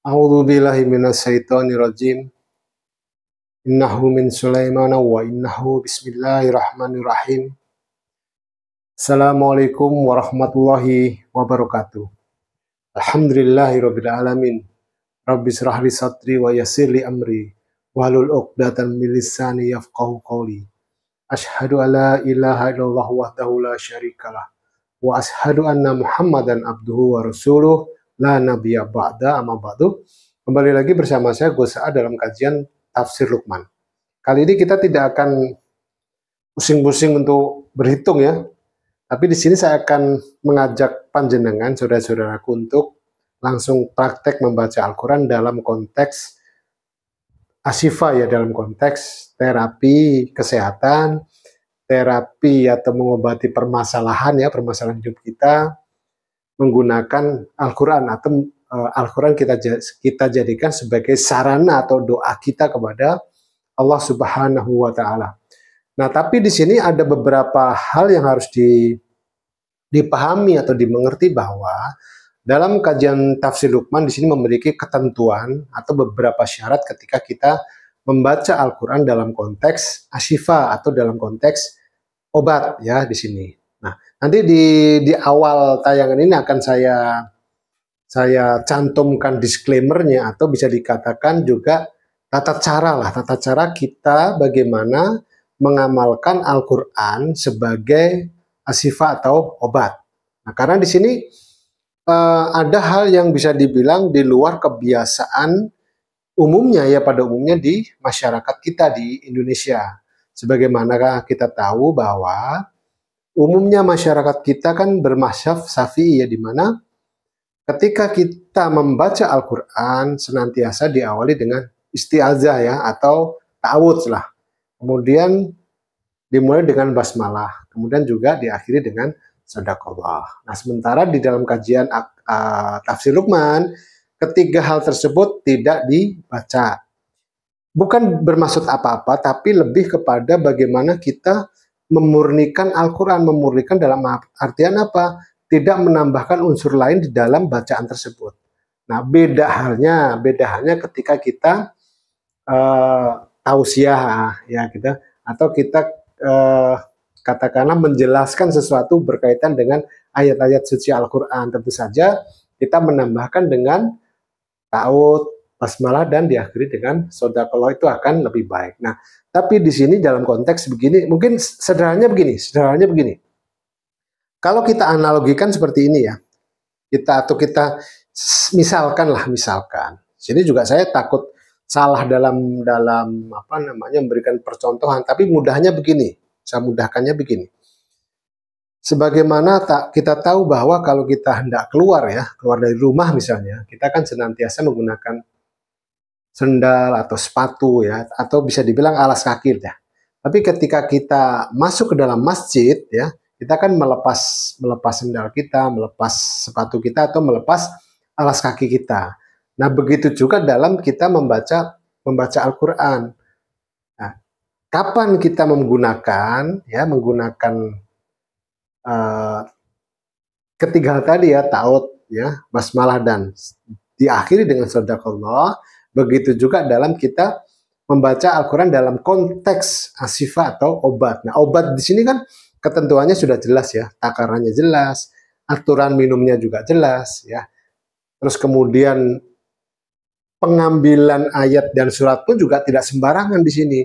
A'udzu billahi minasyaitonir rajim. Innahu min Sulaiman wa innahu bismillahirrahmanirrahim. Assalamualaikum warahmatullahi wabarakatuh. Alhamdulillahirabbil alamin. Rabbi shrah li sadri wa yassir li amri wahlul 'uqdatam min lisani yafqahu qawli. Asyhadu alla ilaha illallah wahdahu la syarikalah wa asyhadu anna Muhammadan abduhu wa rasuluh la nabiyya ba'da amma ba'du. Kembali lagi bersama saya Gus Saad dalam kajian Tafsir Luqman. Kali ini kita tidak akan pusing-pusing untuk berhitung ya. Tapi di sini saya akan mengajak panjenengan saudara-saudaraku untuk langsung praktek membaca Al-Qur'an dalam konteks asyifa ya, dalam konteks terapi kesehatan, terapi atau mengobati permasalahan ya, permasalahan hidup kita menggunakan Al-Qur'an atau Al-Qur'an kita jadikan sebagai sarana atau doa kita kepada Allah Subhanahu wa taala. Nah, tapi di sini ada beberapa hal yang harus dipahami atau dimengerti bahwa dalam kajian tafsir Luqman di sini memiliki ketentuan atau beberapa syarat ketika kita membaca Al-Qur'an dalam konteks asyifa atau dalam konteks obat ya di sini. Nah, nanti di awal tayangan ini akan saya cantumkan disclaimer-nya atau bisa dikatakan juga tata cara kita bagaimana mengamalkan Al-Qur'an sebagai asyifa atau obat. Nah, karena di sini ada hal yang bisa dibilang di luar kebiasaan umumnya ya, pada umumnya di masyarakat kita di Indonesia. Sebagaimana kita tahu bahwa umumnya masyarakat kita kan bermazhab Syafi'i ya, di mana ketika kita membaca Al-Qur'an senantiasa diawali dengan isti'azah ya atau ta'awudz lah. Kemudian dimulai dengan basmalah, kemudian juga diakhiri dengan shadaqallah. Nah, sementara di dalam kajian tafsir Luqman, ketiga hal tersebut tidak dibaca. Bukan bermaksud apa-apa, tapi lebih kepada bagaimana kita memurnikan Al-Qur'an, memurnikan dalam artian apa? Tidak menambahkan unsur lain di dalam bacaan tersebut. Nah, beda halnya ketika kita tausiah ya kita, atau kita katakanlah menjelaskan sesuatu berkaitan dengan ayat-ayat suci Al-Qur'an. Tentu saja kita menambahkan dengan ta'awudz, basmalah dan diakhiri dengan shadaqallah, itu akan lebih baik. Nah, tapi di sini dalam konteks begini, mungkin sederhananya begini. Kalau kita analogikan seperti ini ya, kita misalkan. Sini juga saya takut salah dalam apa namanya memberikan percontohan, tapi saya mudahkannya begini. Sebagaimana kita tahu bahwa kalau kita hendak keluar dari rumah misalnya, kita kan senantiasa menggunakan sendal atau sepatu ya, atau bisa dibilang alas kaki ya. Tapi ketika kita masuk ke dalam masjid ya, kita kan melepas sendal kita, melepas sepatu kita, atau melepas alas kaki kita. Nah, begitu juga dalam kita membaca Al-Qur'an. Nah, kapan kita menggunakan ketiga hal tadi ya, ta'awudz ya, basmalah dan diakhiri dengan shadaqallah. Begitu juga dalam kita membaca Al-Qur'an dalam konteks asyifa atau obat. Nah, obat di sini kan ketentuannya sudah jelas ya, takarannya jelas, aturan minumnya juga jelas ya. Terus kemudian pengambilan ayat dan surat pun juga tidak sembarangan di sini.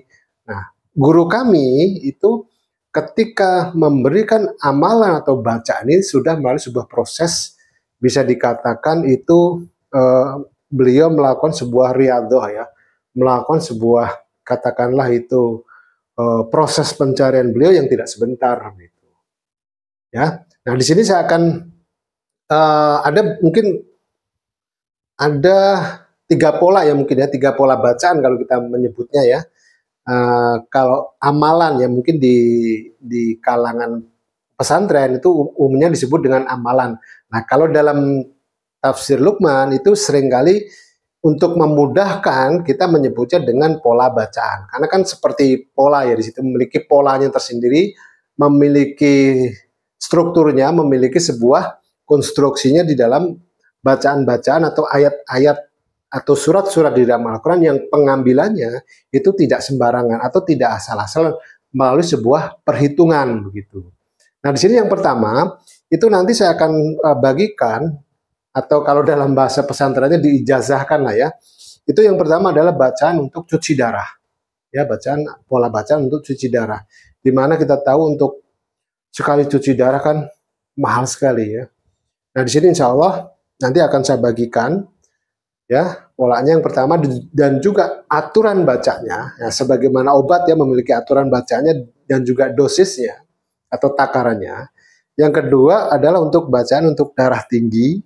Nah, guru kami itu ketika memberikan amalan atau bacaan ini sudah melalui sebuah proses, bisa dikatakan itu beliau melakukan sebuah riyadhah ya, melakukan sebuah katakanlah itu proses pencarian beliau yang tidak sebentar gitu. Ya. Nah, di sini saya akan ada tiga pola ya, mungkin ya, tiga pola bacaan kalau kita menyebutnya ya. Kalau amalan ya, mungkin di kalangan pesantren itu umumnya disebut dengan amalan. Nah, kalau dalam tafsir Luqman itu seringkali untuk memudahkan kita menyebutnya dengan pola bacaan. Karena kan seperti pola ya, di situ memiliki polanya tersendiri, memiliki strukturnya, memiliki sebuah konstruksinya di dalam bacaan-bacaan atau ayat-ayat atau surat-surat di dalam Al-Quran yang pengambilannya itu tidak sembarangan atau tidak asal-asal melalui sebuah perhitungan begitu. Nah, di sini yang pertama itu nanti saya akan bagikan, atau kalau dalam bahasa pesantrennya diijazahkan lah ya. Itu yang pertama adalah bacaan untuk cuci darah. Ya, pola bacaan untuk cuci darah. Di mana kita tahu untuk sekali cuci darah kan mahal sekali ya. Nah, di sini insya Allah nanti akan saya bagikan ya polanya yang pertama, dan juga aturan bacanya ya, sebagaimana obat ya memiliki aturan bacanya dan juga dosisnya atau takarannya. Yang kedua adalah untuk bacaan untuk darah tinggi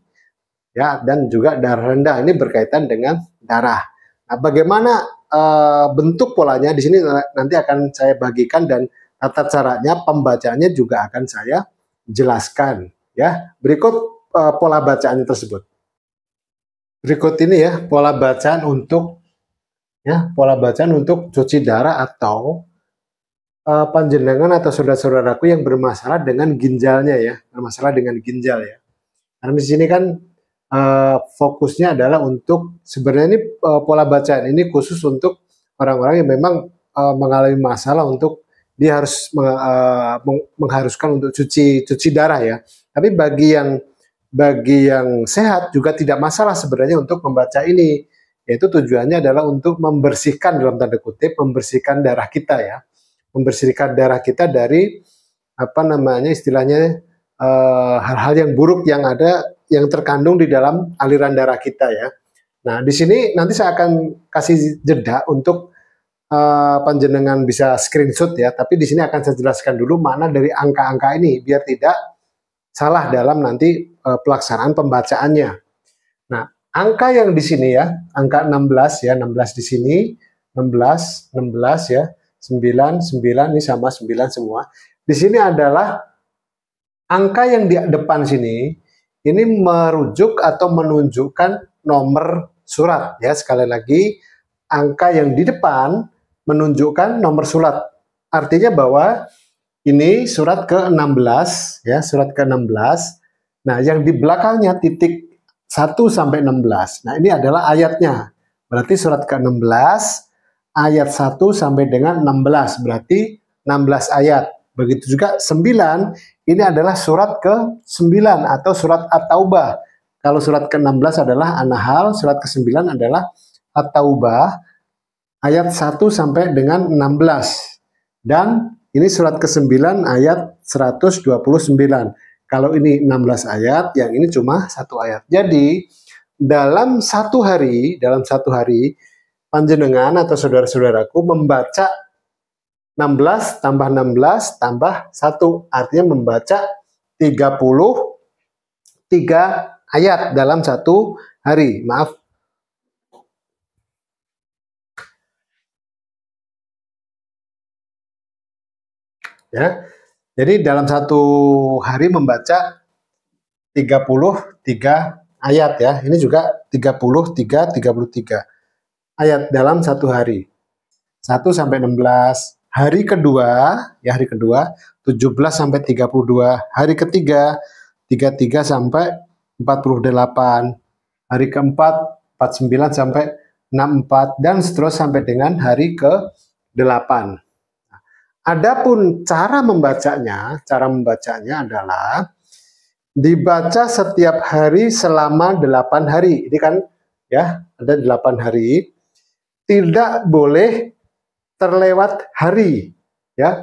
ya, dan juga darah rendah. Ini berkaitan dengan darah. Nah, bagaimana bentuk polanya di sini nanti akan saya bagikan, dan tata caranya pembacaannya juga akan saya jelaskan ya. Berikut pola bacaan tersebut. Berikut ini ya pola bacaan untuk cuci darah atau panjenengan atau saudara-saudaraku yang bermasalah dengan ginjalnya ya, bermasalah dengan ginjal ya. Karena di sini kan fokusnya adalah untuk, sebenarnya ini pola bacaan ini khusus untuk orang-orang yang memang mengalami masalah untuk dia harus mengharuskan untuk cuci darah ya. Tapi bagi yang sehat juga tidak masalah sebenarnya untuk membaca ini, yaitu tujuannya adalah untuk membersihkan, dalam tanda kutip, membersihkan darah kita ya, membersihkan darah kita dari istilahnya hal-hal yang buruk yang terkandung di dalam aliran darah kita ya. Nah, di sini nanti saya akan kasih jeda untuk panjenengan bisa screenshot ya, tapi di sini akan saya jelaskan dulu makna dari angka-angka ini biar tidak salah dalam nanti pelaksanaan pembacaannya. Nah, angka yang di sini ya, angka 16 ya, 16 di sini, 16 ya, 9 ini sama 9 semua. Di sini adalah angka yang di depan sini, ini merujuk atau menunjukkan nomor surat ya. Sekali lagi, angka yang di depan menunjukkan nomor surat. Artinya bahwa ini surat ke-16 ya, surat ke-16. Nah, yang di belakangnya titik 1 sampai 16. Nah, ini adalah ayatnya. Berarti surat ke-16 ayat 1 sampai dengan 16, berarti 16 ayat. Begitu juga 9, ini adalah surat ke-9 atau surat At-Taubah. Kalau surat ke-16 adalah An-Nahl, surat ke-9 adalah At-Taubah ayat 1 sampai dengan 16. Dan ini surat ke-9 ayat 129. Kalau ini 16 ayat, yang ini cuma 1 ayat. Jadi, dalam satu hari, panjenengan atau saudara-saudaraku membaca 16 tambah 16 tambah 1. Artinya membaca 33 ayat dalam satu hari. Maaf. Ya. Jadi dalam satu hari membaca 33 ayat ya. Ini juga 33 ayat dalam satu hari. 1 sampai 16. Hari kedua 17 sampai 32. Hari ketiga 33 sampai 48. Hari keempat 49 sampai 64 dan seterusnya sampai dengan hari ke-8. Adapun cara membacanya adalah dibaca setiap hari selama 8 hari. Ini kan ya, ada 8 hari. Tidak boleh terlewat hari ya.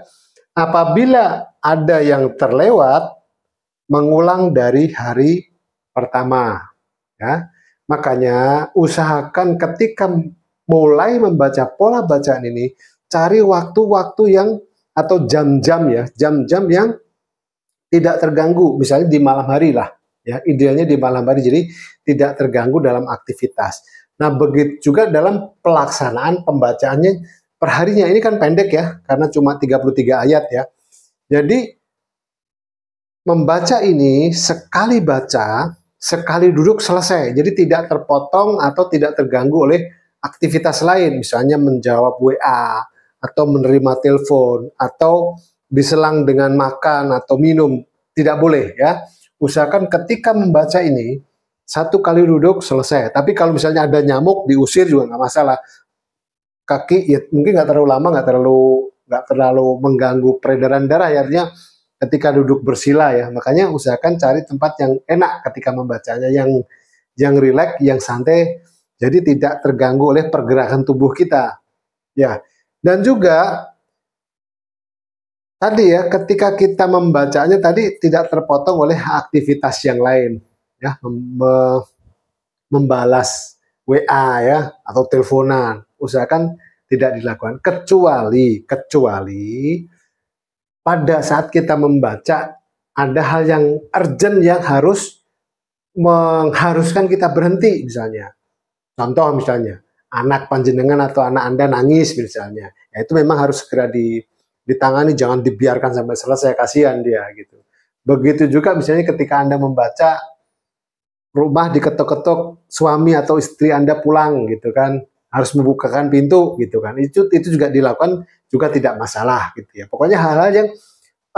Apabila ada yang terlewat, mengulang dari hari pertama ya. Makanya usahakan ketika mulai membaca pola bacaan ini, cari waktu-waktu yang atau jam-jam yang tidak terganggu, misalnya di malam hari lah ya, idealnya di malam hari, jadi tidak terganggu dalam aktivitas. Nah, begitu juga dalam pelaksanaan pembacaannya perharinya, ini kan pendek ya, karena cuma 33 ayat ya. Jadi membaca ini sekali baca, sekali duduk selesai, jadi tidak terpotong atau tidak terganggu oleh aktivitas lain, misalnya menjawab WA, atau menerima telepon, atau diselang dengan makan atau minum. Tidak boleh ya. Usahakan ketika membaca ini satu kali duduk selesai. Tapi kalau misalnya ada nyamuk diusir juga nggak masalah. Kaki ya mungkin nggak terlalu lama, nggak terlalu mengganggu peredaran darah ya, artinya ketika duduk bersila ya. Makanya usahakan cari tempat yang enak ketika membacanya, yang rileks, yang santai, jadi tidak terganggu oleh pergerakan tubuh kita. Ya. Dan juga tadi ya, ketika kita membacanya tadi tidak terpotong oleh aktivitas yang lain ya, membalas WA ya atau teleponan, usahakan tidak dilakukan kecuali pada saat kita membaca ada hal yang urgent yang harus mengharuskan kita berhenti misalnya. Contoh misalnya anak panjenengan atau anak Anda nangis misalnya, ya itu memang harus segera ditangani, jangan dibiarkan sampai selesai, kasihan dia gitu. Begitu juga misalnya ketika Anda membaca rumah diketok-ketok, suami atau istri Anda pulang gitu kan, harus membukakan pintu gitu kan, itu juga dilakukan juga tidak masalah gitu ya. Pokoknya hal-hal yang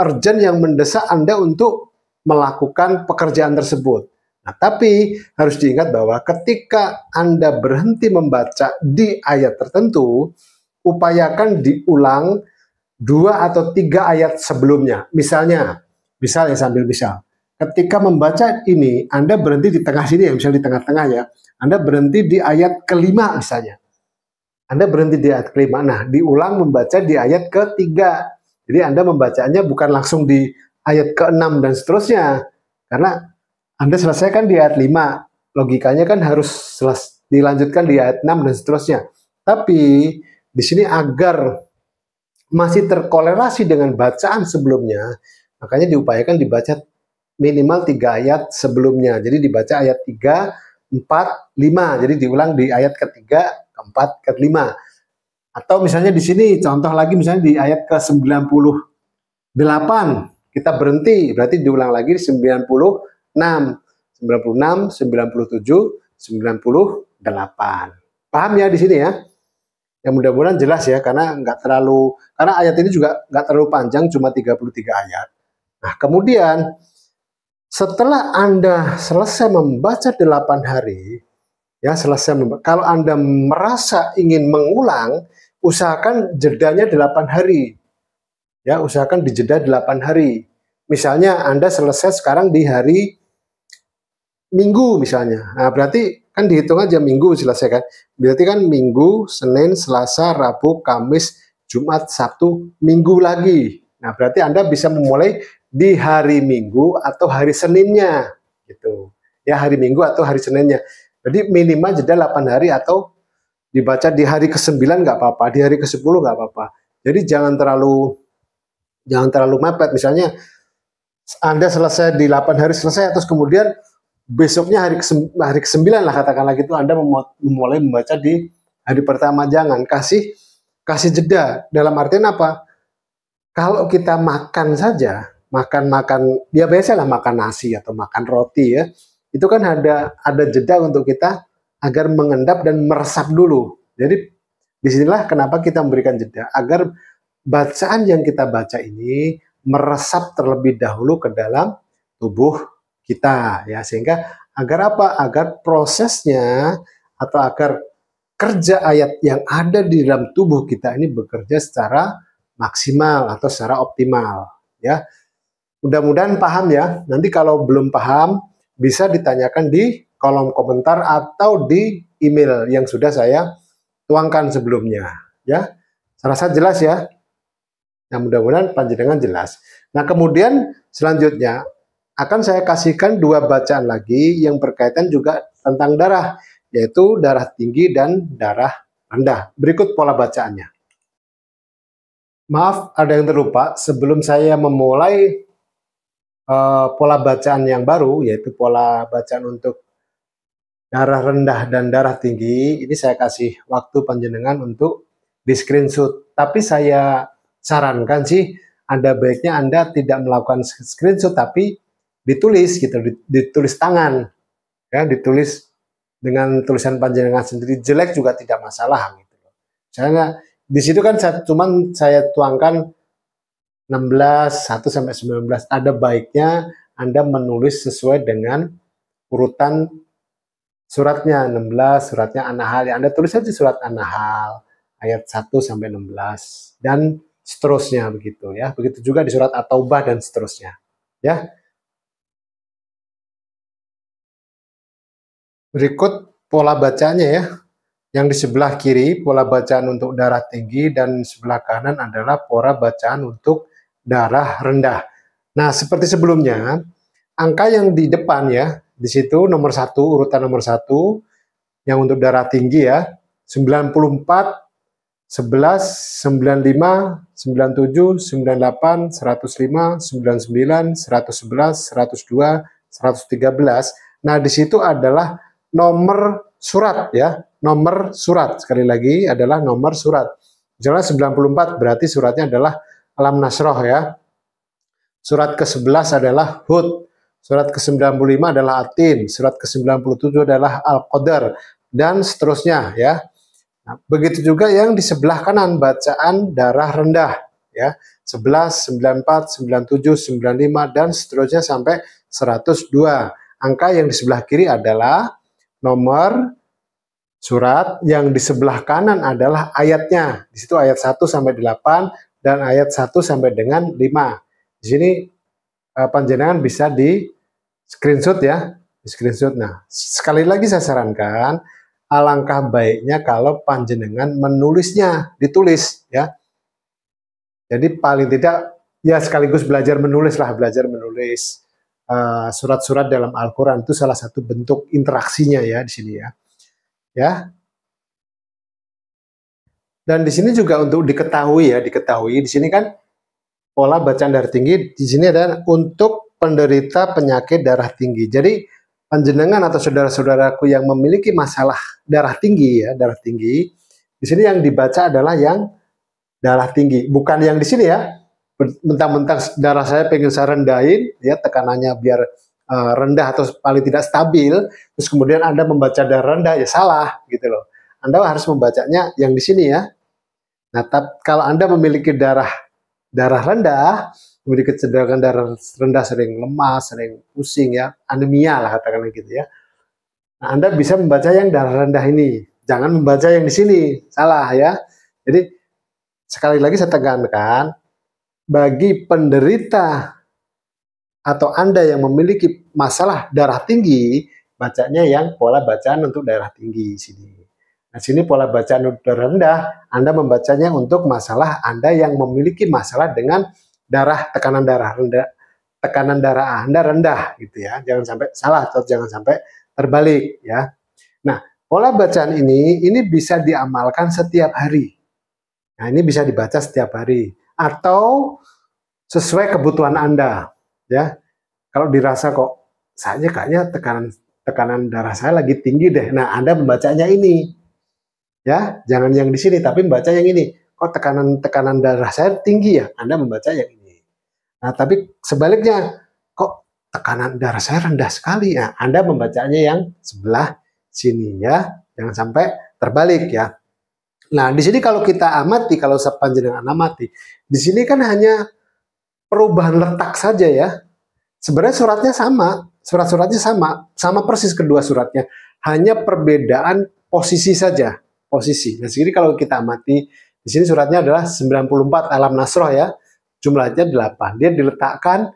urgent yang mendesak Anda untuk melakukan pekerjaan tersebut. Nah, tapi harus diingat bahwa ketika Anda berhenti membaca di ayat tertentu, upayakan diulang 2 atau 3 ayat sebelumnya. Misalnya sambil misal. Ketika membaca ini, Anda berhenti di tengah sini ya, misalnya di tengah-tengah ya. Anda berhenti di ayat kelima misalnya. Anda berhenti di ayat kelima. Nah, diulang membaca di ayat ketiga. Jadi Anda membacanya bukan langsung di ayat ke-6 dan seterusnya. Karena Anda selesaikan di ayat 5. Logikanya kan harus dilanjutkan di ayat 6 dan seterusnya. Tapi di sini agar masih terkolerasi dengan bacaan sebelumnya, makanya diupayakan dibaca minimal 3 ayat sebelumnya. Jadi dibaca ayat 3, 4, 5. Jadi diulang di ayat ketiga, keempat, kelima. Atau misalnya di sini contoh lagi misalnya di ayat ke-98 kita berhenti, berarti diulang lagi di 96, 97, 98. Paham ya di sini ya? Ya mudah-mudahan jelas ya, karena ayat ini juga nggak terlalu panjang, cuma 33 ayat. Nah, kemudian setelah Anda selesai membaca 8 hari, ya kalau Anda merasa ingin mengulang, usahakan jedanya 8 hari. Ya, usahakan dijeda 8 hari. Misalnya Anda selesai sekarang di hari Minggu misalnya. Nah, berarti kan dihitung aja Minggu selesai kan. Berarti kan Minggu, Senin, Selasa, Rabu, Kamis, Jumat, Sabtu, Minggu lagi. Nah, berarti Anda bisa memulai di hari Minggu atau hari Seninnya gitu. Ya, hari Minggu atau hari Seninnya. Jadi minimal jeda 8 hari atau dibaca di hari ke-9 nggak apa-apa, di hari ke-10 nggak apa-apa. Jadi jangan terlalu mepet. Misalnya Anda selesai di 8 hari selesai, terus kemudian besoknya hari ke-9 lah katakanlah gitu, Anda memulai membaca di hari pertama. Jangan, kasih jeda. Dalam artian apa? Kalau kita makan saja, makan ya biasalah makan nasi atau makan roti ya, itu kan ada jeda untuk kita agar mengendap dan meresap dulu. Jadi disinilah kenapa kita memberikan jeda, agar bacaan yang kita baca ini meresap terlebih dahulu ke dalam tubuh kita ya, sehingga agar apa? Agar prosesnya atau agar kerja ayat yang ada di dalam tubuh kita ini bekerja secara maksimal atau secara optimal ya. Mudah-mudahan paham ya. Nanti kalau belum paham bisa ditanyakan di kolom komentar atau di email yang sudah saya tuangkan sebelumnya ya. Saya rasa jelas ya. Nah, mudah-mudahan panjenengan jelas. Nah, kemudian selanjutnya akan saya kasihkan 2 bacaan lagi yang berkaitan juga tentang darah, yaitu darah tinggi dan darah rendah. Berikut pola bacaannya. Maaf, ada yang terlupa. Sebelum saya memulai pola bacaan yang baru, yaitu pola bacaan untuk darah rendah dan darah tinggi, ini saya kasih waktu panjenengan untuk di screenshot. Tapi saya sarankan sih, Anda baiknya Anda tidak melakukan screenshot, tapi ditulis gitu, ditulis tangan, ya, ditulis dengan tulisan panjenengan sendiri. Jelek juga tidak masalah gitu. Misalnya di situ kan saya tuangkan 16, 1 sampai 19. Ada baiknya Anda menulis sesuai dengan urutan suratnya 16, suratnya An-Nahl. Ya, Anda tulis saja surat An-Nahl ayat 1 sampai 16 dan seterusnya begitu ya. Begitu juga di surat At-Taubah dan seterusnya. Ya. Berikut pola bacanya ya. Yang di sebelah kiri pola bacaan untuk darah tinggi dan sebelah kanan adalah pola bacaan untuk darah rendah. Nah, seperti sebelumnya, angka yang di depan ya, di situ nomor 1, urutan nomor 1, yang untuk darah tinggi ya, 94, 11, 95, 97, 98, 105, 99, 111, 102, 113. Nah, di situ adalah nomor surat ya, nomor surat. Sekali lagi adalah nomor surat. Misalnya 94 berarti suratnya adalah Alam Nasroh ya. Surat ke-11 adalah Hud. Surat ke-95 adalah Atin. Surat ke-97 adalah Al-Qadar dan seterusnya ya. Nah, begitu juga yang di sebelah kanan bacaan darah rendah ya. 11, 94, 97, 95 dan seterusnya sampai 102. Angka yang di sebelah kiri adalah nomor surat, yang di sebelah kanan adalah ayatnya. Di situ ayat 1 sampai 8 dan ayat 1 sampai dengan 5. Di sini panjenengan bisa di screenshot ya, di screenshot. Nah, sekali lagi saya sarankan alangkah baiknya kalau panjenengan menulisnya, ditulis ya. Jadi paling tidak ya sekaligus belajar menulis lah, belajar menulis surat-surat dalam Al-Quran itu salah satu bentuk interaksinya ya di sini ya. Ya. Dan di sini juga untuk diketahui ya, diketahui di sini kan pola bacaan darah tinggi di sini adalah untuk penderita penyakit darah tinggi. Jadi panjenengan atau saudara-saudaraku yang memiliki masalah darah tinggi ya, darah tinggi, di sini yang dibaca adalah yang darah tinggi, bukan yang di sini ya. Mentang-mentang darah saya pengen saya rendahin ya, tekanannya biar rendah atau paling tidak stabil, terus kemudian Anda membaca darah rendah ya salah gitu loh. Anda harus membacanya yang di sini ya. Nah, kalau Anda memiliki darah rendah, memiliki kecenderungan darah rendah sering lemas, sering pusing ya, anemia lah katakanlah gitu ya. Nah, Anda bisa membaca yang darah rendah ini, jangan membaca yang di sini, salah ya. Jadi sekali lagi saya tekankan, bagi penderita atau Anda yang memiliki masalah darah tinggi, bacanya yang pola bacaan untuk darah tinggi sini. Nah, sini pola bacaan untuk darah rendah, Anda membacanya untuk masalah Anda yang memiliki masalah dengan tekanan darah rendah, tekanan darah Anda rendah gitu ya. Jangan sampai salah atau jangan sampai terbalik ya. Nah, pola bacaan ini bisa diamalkan setiap hari. Nah, ini bisa dibaca setiap hari atau sesuai kebutuhan Anda ya. Kalau dirasa kok saya kayaknya tekanan darah saya lagi tinggi deh. Nah, Anda membacanya ini. Ya, jangan yang di sini tapi membaca yang ini. Kok tekanan darah saya tinggi ya? Anda membaca yang ini. Nah, tapi sebaliknya kok tekanan darah saya rendah sekali ya? Anda membacanya yang sebelah sini ya. Jangan sampai terbalik ya. Nah, di sini kalau kita amati, kalau panjenengan amati, di sini kan hanya perubahan letak saja ya. Sebenarnya suratnya sama, surat-suratnya sama persis kedua suratnya. Hanya perbedaan posisi saja, posisi. Nah, jadi kalau kita amati, di sini suratnya adalah 94 Alam Nasroh ya, jumlahnya 8. Dia diletakkan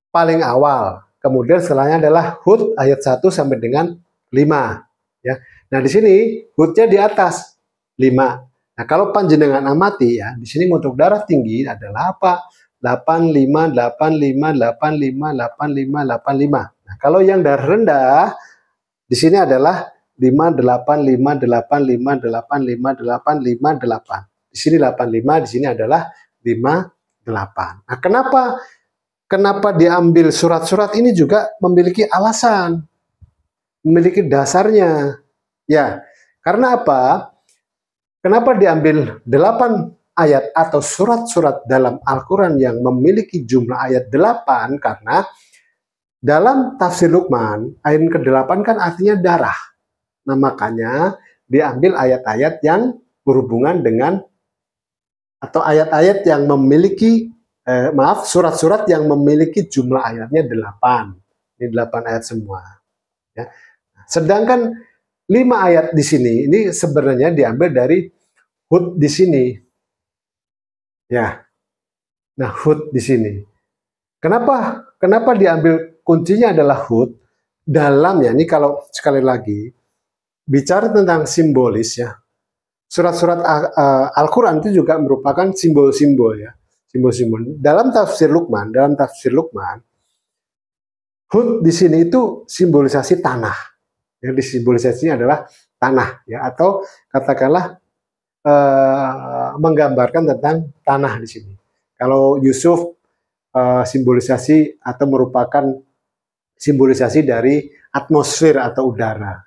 paling awal. Kemudian setelahnya adalah Hud ayat 1 sampai dengan 5 ya. Nah, di sini Hudnya di atas 5. Nah, kalau panjenengan amati ya, di sini untuk darah tinggi adalah apa? 85, 85, 85, 85, 85. Nah, kalau yang darah rendah di sini adalah 5, 8, 5, 8, 5, 8, 5, 8, 5, 8. Di sini 85, di sini adalah 5, 8. Nah, kenapa diambil surat-surat ini juga memiliki alasan, memiliki dasarnya. Ya, karena apa? Kenapa diambil 8 ayat atau surat-surat dalam Al-Quran yang memiliki jumlah ayat 8? Karena dalam tafsir Luqman, ayat ke-8 kan artinya darah. Nah, makanya diambil ayat-ayat yang berhubungan dengan atau ayat-ayat yang memiliki surat-surat yang memiliki jumlah ayatnya 8. Ini 8 ayat semua. Ya. Nah, sedangkan 5 ayat di sini ini sebenarnya diambil dari Hud di sini. Ya. Nah, Hud di sini. Kenapa diambil kuncinya adalah Hud? Dalamnya ini kalau sekali lagi bicara tentang simbolis ya. Surat-surat Al-Qur'an itu juga merupakan simbol-simbol ya. Simbol-simbol. Dalam tafsir Luqman, Hud di sini itu simbolisasi tanah. Yang disimbolisasinya adalah tanah ya, atau katakanlah menggambarkan tentang tanah di sini. Kalau Yusuf simbolisasi atau merupakan simbolisasi dari atmosfer atau udara.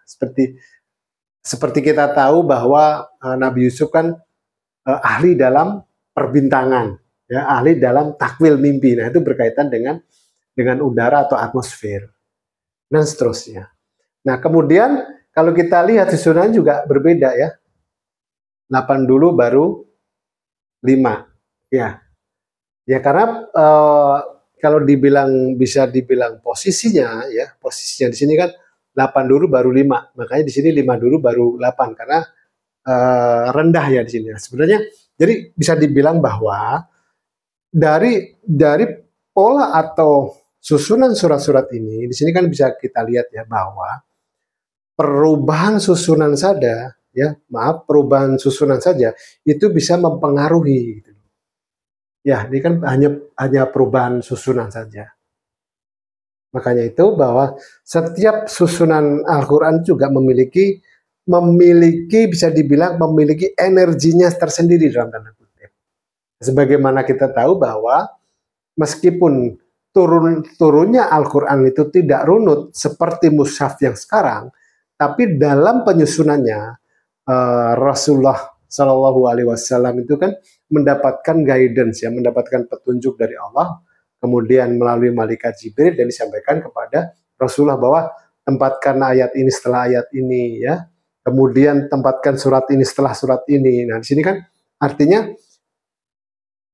Seperti kita tahu bahwa Nabi Yusuf kan ahli dalam perbintangan, ya, ahli dalam takwil mimpi. Nah, itu berkaitan dengan udara atau atmosfer dan seterusnya. Nah, kemudian kalau kita lihat susunan juga berbeda ya. 8 dulu baru 5. Ya. Ya karena kalau bisa dibilang posisinya ya, posisinya di sini kan 8 dulu baru 5. Makanya di sini 5 dulu baru 8 karena rendah ya di sini. Sebenarnya jadi bisa dibilang bahwa dari pola atau susunan surat-surat ini di sini kan bisa kita lihat ya bahwa perubahan susunan saja ya, perubahan susunan saja itu bisa mempengaruhi gitu. Ya, ini kan hanya perubahan susunan saja. Makanya itu bahwa setiap susunan Al-Qur'an juga memiliki bisa dibilang memiliki energinya tersendiri dalam tanda kutip. Sebagaimana kita tahu bahwa meskipun turunnya Al-Qur'an itu tidak runut seperti mushaf yang sekarang, tapi dalam penyusunannya Rasulullah Shallallahu Alaihi Wasallam itu kan mendapatkan guidance ya, mendapatkan petunjuk dari Allah, kemudian melalui malaikat Jibril dan disampaikan kepada Rasulullah bahwa tempatkan ayat ini setelah ayat ini ya, kemudian tempatkan surat ini setelah surat ini. Nah di sini kan artinya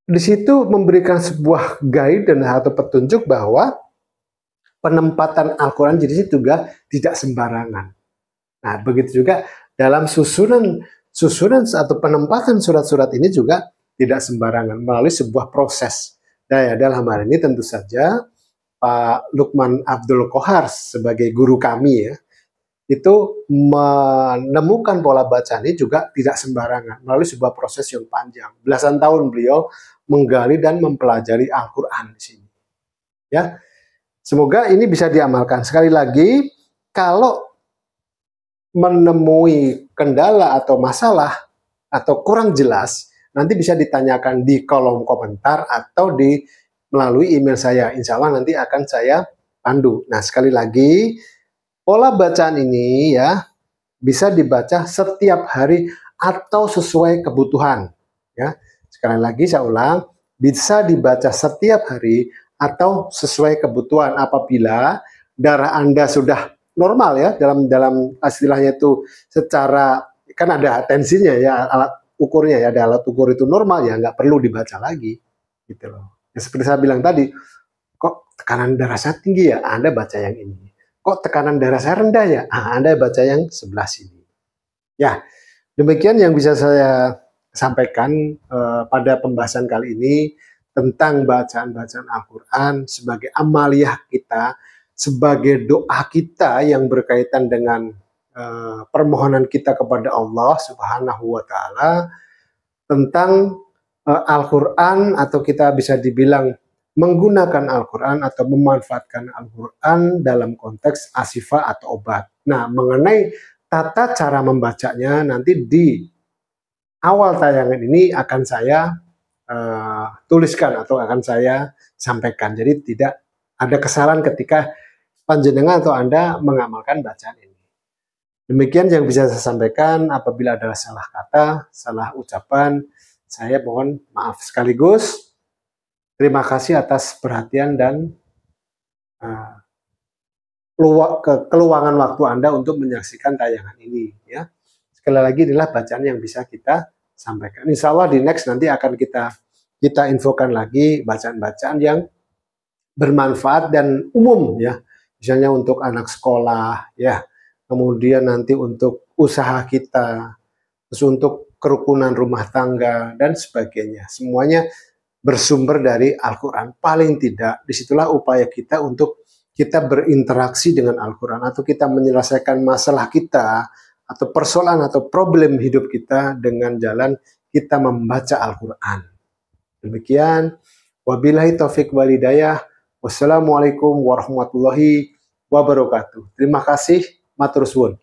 di situ memberikan sebuah guidance atau petunjuk bahwa penempatan Al-Quran di situ juga tidak sembarangan. Nah begitu juga dalam susunan atau penempatan surat-surat ini juga tidak sembarangan, melalui sebuah proses. Nah ya, dalam hal ini tentu saja Pak Lukman Abdul Qohar sebagai guru kami ya, itu menemukan pola baca ini juga tidak sembarangan, melalui sebuah proses yang panjang. Belasan tahun beliau menggali dan mempelajari Al-Quran di sini. Ya, semoga ini bisa diamalkan. Sekali lagi, kalau menemui kendala atau masalah atau kurang jelas, nanti bisa ditanyakan di kolom komentar atau melalui email saya. Insya Allah nanti akan saya pandu. Nah, sekali lagi, pola bacaan ini ya bisa dibaca setiap hari atau sesuai kebutuhan. Ya, sekali lagi saya ulang, bisa dibaca setiap hari atau sesuai kebutuhan. Apabila darah Anda sudah normal ya, dalam istilahnya itu secara, kan ada tensinya ya, alat ukurnya ya, ada alat ukur itu normal ya, nggak perlu dibaca lagi gitu loh. Ya, seperti saya bilang tadi, kok tekanan darah saya tinggi ya, Anda baca yang ini. Kok tekanan darah saya rendah ya, Anda baca yang sebelah sini. Ya, demikian yang bisa saya sampaikan pada pembahasan kali ini tentang bacaan-bacaan Al-Quran sebagai amaliyah kita, sebagai doa kita yang berkaitan dengan permohonan kita kepada Allah Subhanahu wa Ta'ala tentang Al-Quran, atau kita bisa dibilang menggunakan Al-Quran atau memanfaatkan Al-Quran dalam konteks asifah atau obat. Nah, mengenai tata cara membacanya nanti di awal tayangan ini akan saya tuliskan atau akan saya sampaikan. Jadi tidak ada kesalahan ketika panjenengan atau Anda mengamalkan bacaan ini. Demikian yang bisa saya sampaikan. Apabila ada salah kata, salah ucapan, saya mohon maaf sekaligus. Terima kasih atas perhatian dan keluangan waktu Anda untuk menyaksikan tayangan ini. Ya. Sekali lagi inilah bacaan yang bisa kita sampaikan. Insya Allah di next nanti akan kita infokan lagi bacaan-bacaan yang bermanfaat dan umum ya. Misalnya untuk anak sekolah ya, kemudian nanti untuk usaha kita, terus untuk kerukunan rumah tangga, dan sebagainya. Semuanya bersumber dari Al-Quran. Paling tidak, disitulah upaya kita untuk kita berinteraksi dengan Al-Quran, atau kita menyelesaikan masalah kita, atau persoalan atau problem hidup kita dengan jalan kita membaca Al-Quran. Demikian, wabillahi taufik walhidayah. Wassalamualaikum warahmatullahi wabarakatuh. Terima kasih, matur suwun.